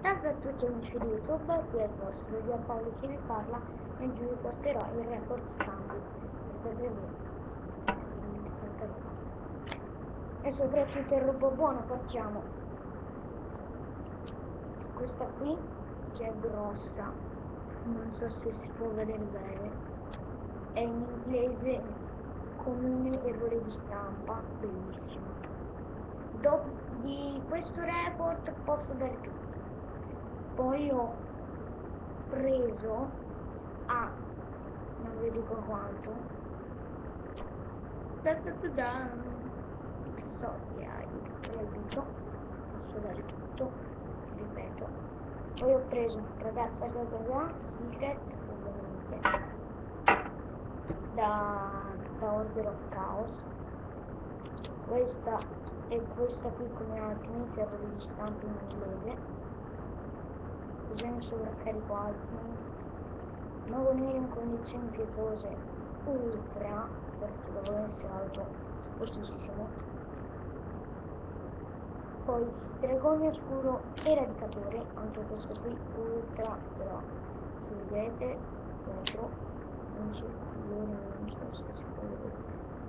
Salve a tutti amici di YouTube, qui è il vostro Dio Paolo che vi parla e oggi vi porterò il record scambi per tanta roba. E soprattutto il robo buono, partiamo. Questa qui che è grossa, non so se si può vedere bene, è in inglese comune errore di stampa, bellissima. Dopo di questo report posso dare tutto. Poi ho preso non vi dico quanto, soldi aiuto, posso dare tutto, ripeto. Poi ho preso ragazza Secret, ovviamente da Order of Chaos. Questa e questa qui come Ultimate, errore di stampa in inglese. Bisogna sovraccarico Ultimate. Nuovo nero in condizioni pietose ultra, perché lo volevo essere alto pochissimo. Poi stregone oscuro e radicatore, anche questo qui ultra, però vedete dietro non so se si può vedere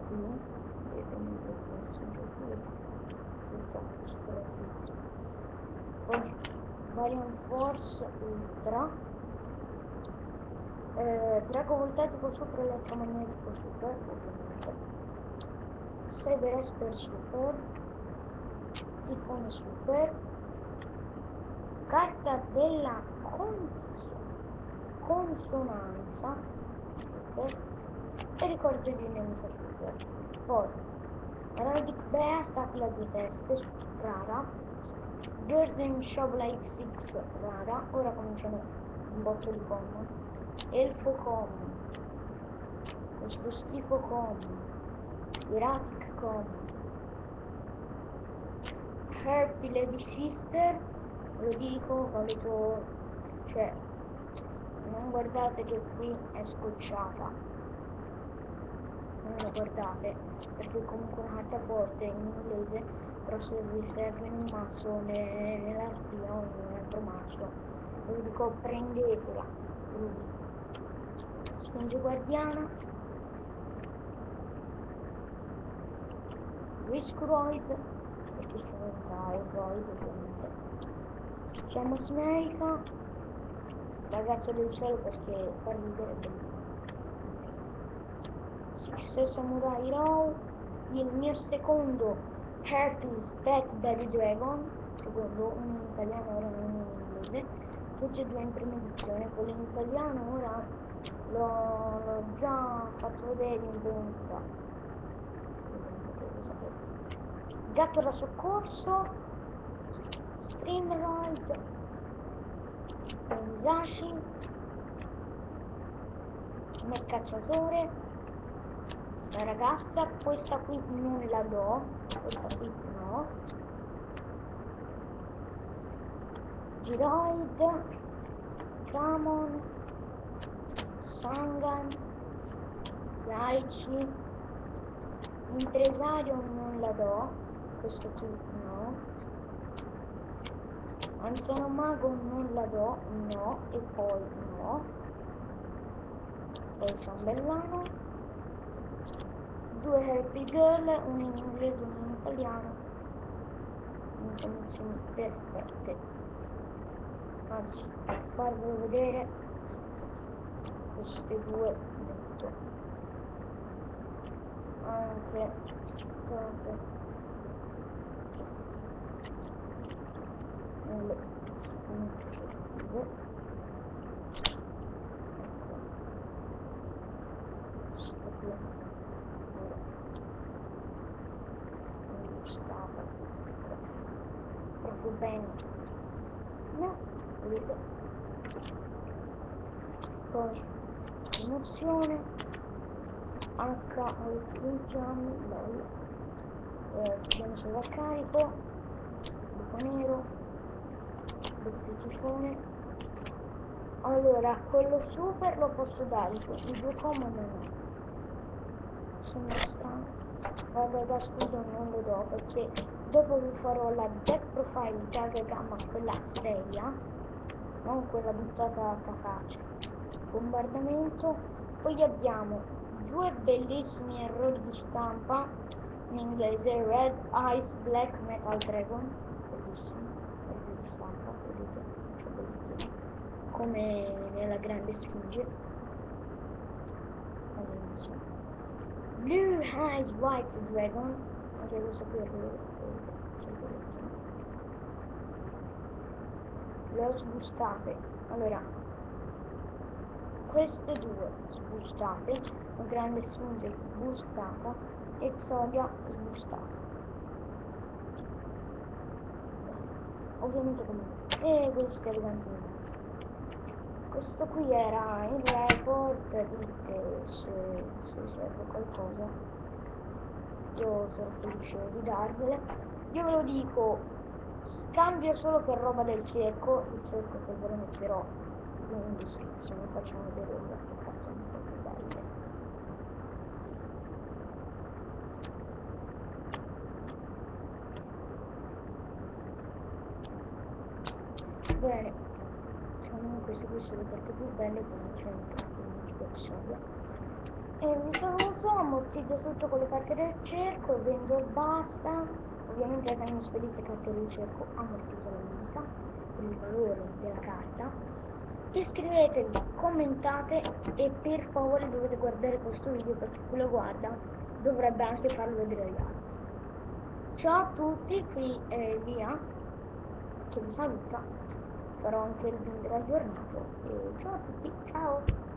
qui, vedete questo qui tutto soprattutto. Poi Variant Force ultra, drago voltatico super elettromagnetico super, ovviamente, Cyber Esper super, Tifone super, carta della consonanza super e ricordo di nemico super. Poi Heraldic Beast, Aquila 2 teste rara, Burden Shovel X6 rara, ora cominciano un botto di common, Elfo common, questo schifo common, Erratic common, Harpy Lady Sister, lo dico, solito, cioè non guardate che qui è scocciata, non lo guardate perché comunque una carta forte in inglese, però se vi serve in un mazzo nella spia o in un altro mazzo, ve lo dico, prendetela, ve lo dico. Sfinge guardiana, Whiskeroid, perché si diventa Roid ovviamente, Fiamma Simerica, ragazzo del cielo perché fa ridere bellissimo, Six Samurai Row, il mio secondo Herpes Pet Daddy Dragon, secondo un in italiano ora non in inglese, tutti e due in prima edizione, quello in italiano ora l'ho già fatto vedere in vendita, potete sapere. Gatto da soccorso, Streamroid, Musashi, Mercacciatore, la ragazza, questa qui non la do, questa qui no, Giroid, Camon, Sangan, Laici, impresario non la do, questo qui no, anziano mago non la do, no, e poi no, poi ciambellano, due Happy Girl, uno in inglese e uno in italiano, in condizioni perfette. Anzi, per farvi vedere queste due metto anche nelle iniziative. Questa qui non è stata proprio bene, no, vedete. Poi emozione H al pigiami, bisogna sovraccarico, buco nero, doppio tifone. Allora quello super lo posso dare, i due common no, sono strano. Guarda da scudo non lo do perché Dopo vi farò la deck profile di targa gamma, quella seria, non quella buttata a casaccio. Bombardamento. Poi abbiamo due bellissimi errori di stampa in inglese: Red Ice Black Metal Dragon, bellissimo errore di stampa, vedete, cioè bellissimo, come nella grande sfinge all'inizio. Blue Eyes White Dragon, anche questo qui è le ho sbustate. Allora, queste due sbustate, una grande sfinge sbustata e Xodia sbustata, ovviamente come e queste eleganti in mezzo. Questo qui era il report, dite se serve qualcosa, io sono felice di darvele. Io ve lo dico, scambio solo per roba del cerco, il cerco che ve lo metterò in descrizione, facciamo vedere ora che cazzo un po' più belle. Bene, queste qui sono le carte più belle, come c'è un cazzo e vi saluto, ammortizzo tutto con le carte del cerco, vendo e basta. Ovviamente se mi spedite carte del cerco ammortizzo la vendita per il valore della carta. Iscrivetevi, commentate e per favore dovete guardare questo video perché chi lo guarda dovrebbe anche farlo vedere agli altri. Ciao a tutti, qui è Lia che vi saluta, farò anche il video aggiornato e ciao a tutti, ciao!